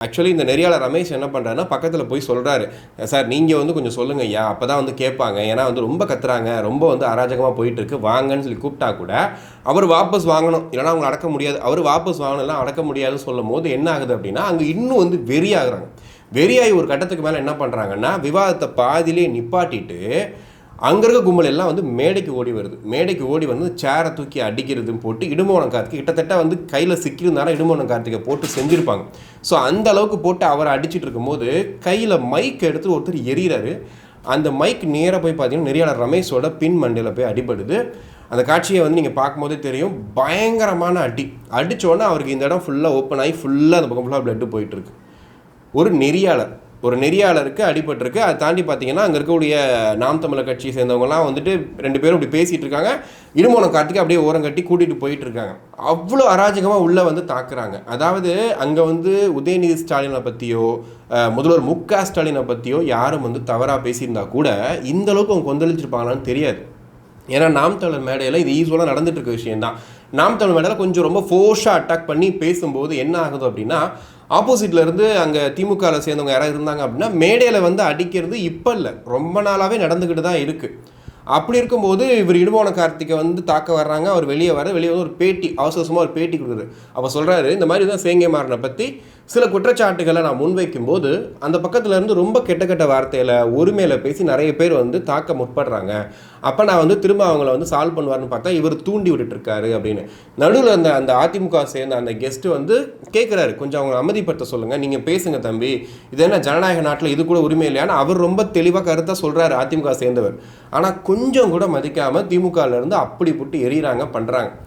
Actually இந்த நெறியாளர் ரமேஷ் என்ன பண்ணுறாருன்னா பக்கத்தில் போய் சொல்கிறாரு, சார் நீங்கள் வந்து கொஞ்சம் சொல்லுங்க ஐயா, அப்போ தான் வந்து கேட்பாங்க, ஏன்னா வந்து ரொம்ப கத்துறாங்க, ரொம்ப வந்து அராஜகமாக போயிட்டுருக்கு, வாங்கன்னு சொல்லி கூப்பிட்டா கூட அவர் வாபஸ் வாங்கணும், இல்லைனா அவங்க அடக்க முடியாது. அவர் வாபஸ் வாங்கலாம் அடக்க முடியாதுன்னு சொல்லும் போது என்ன ஆகுது அப்படின்னா அங்கே இன்னும் வந்து வெறியாகிறாங்க. வெறியாகி ஒரு கட்டத்துக்கு மேலே என்ன பண்ணுறாங்கன்னா விவாதத்தை பாதியிலே நிப்பாட்டிட்டு அங்கே இருக்க கும்பல் எல்லாம் வந்து மேடைக்கு ஓடி வருது. மேடைக்கு ஓடி வந்து சேரை தூக்கி அடிக்கிறதுன்னு போட்டு இடுமோனம் கார்த்திகை கிட்டத்தட்ட வந்து கையில் சிக்கியிருந்தாலும் இடுமோனம் கார்த்திகை போட்டு செஞ்சுருப்பாங்க. ஸோ அந்த அளவுக்கு போட்டு அவரை அடிச்சுட்டு இருக்கும்போது கையில் மைக் எடுத்து ஒருத்தர் எறிகிறாரு. அந்த மைக் நேராக போய் பார்த்தீங்கன்னா நெறியாளர் ரமேஷோட பின் மண்டையில் போய் அடிபடுது. அந்த காட்சியை வந்து நீங்கள் பார்க்கும்போதே தெரியும், பயங்கரமான அடி. அடித்தோடனே அவருக்கு இந்த இடம் ஃபுல்லாக ஓப்பன் ஆகி ஃபுல்லாக அந்த பக்கம் ஃபுல்லாக பிளட்டு போயிட்டுருக்கு. ஒரு நெறியாளருக்கு அடிபட்டிருக்கு. அதை தாண்டி பார்த்தீங்கன்னா அங்கே இருக்கக்கூடிய நாம் தமிழர் கட்சியை சேர்ந்தவங்கலாம் வந்துட்டு 2 பேரும் இப்படி பேசிகிட்டு இருக்காங்க. இடுமோனம் கார்த்திகை அப்படியே ஓரம் கட்டி கூட்டிகிட்டு போயிட்டு இருக்காங்க. அவ்வளோ அராஜகமாக உள்ளே வந்து தாக்குறாங்க. அதாவது அங்கே வந்து உதயநிதி ஸ்டாலினை பற்றியோ முதல்வர் மு.க. ஸ்டாலினை பற்றியோ யாரும் வந்து தவறாக பேசியிருந்தா கூட இந்த அளவுக்கு அவங்க கொந்தளிச்சிருப்பாங்களான்னு தெரியாது. ஏன்னா நாம் தமிழர் மேடையில் இது யூஸ்வலாக நடந்துட்டு இருக்க விஷயம்தான். நாம் தமிழர் மேடையில் கொஞ்சம் ரொம்ப ஃபோர்ஸாக அட்டாக் பண்ணி பேசும்போது என்ன ஆகுது அப்படின்னா ஆப்போசிட்டில் இருந்து அங்கே திமுகவில் சேர்ந்தவங்க யாராவது இருந்தாங்க அப்படின்னா மேடையில் வந்து அடிக்கிறது இப்போ இல்லை, ரொம்ப நாளாகவே நடந்துக்கிட்டு தான் இருக்குது. அப்படி இருக்கும்போது இவர் இடுமோனம் கார்த்திகை வந்து தாக்க வர்றாங்க. அவர் வெளியே வந்து ஒரு பேட்டி, அவசரமாக ஒரு பேட்டி கொடுக்குறது. அப்போ சொல்கிறாரு, இந்த மாதிரி தான் சேங்கமாறனை பற்றி சில குற்றச்சாட்டுகளை நான் முன்வைக்கும் போது அந்த பக்கத்தில் இருந்து ரொம்ப கெட்ட வார்த்தையில் உரிமையில் பேசி நிறைய பேர் வந்து தாக்க முற்படுறாங்க. அப்போ நான் வந்து திரும்ப அவங்கள வந்து சால்வ் பண்ணுவார்னு பார்த்தா இவர் தூண்டி விட்டுட்டுருக்காரு அப்படின்னு. நடுவில் அந்த அதிமுக சேர்ந்த அந்த கெஸ்ட்டு வந்து கேட்குறாரு, கொஞ்சம் அவங்க அமைதிப்படுத்த சொல்லுங்கள், நீங்கள் பேசுங்க தம்பி, இது என்ன ஜனநாயக நாட்டில் இது கூட உரிமை இல்லையான்னு அவர் ரொம்ப தெளிவாக கருத்தாக சொல்கிறாரு அதிமுக சேர்ந்தவர். ஆனால் கொஞ்சம் கூட மதிக்காமல் திமுகவிலேருந்து அப்படி புட்டு எறிகிறாங்க, பண்ணுறாங்க.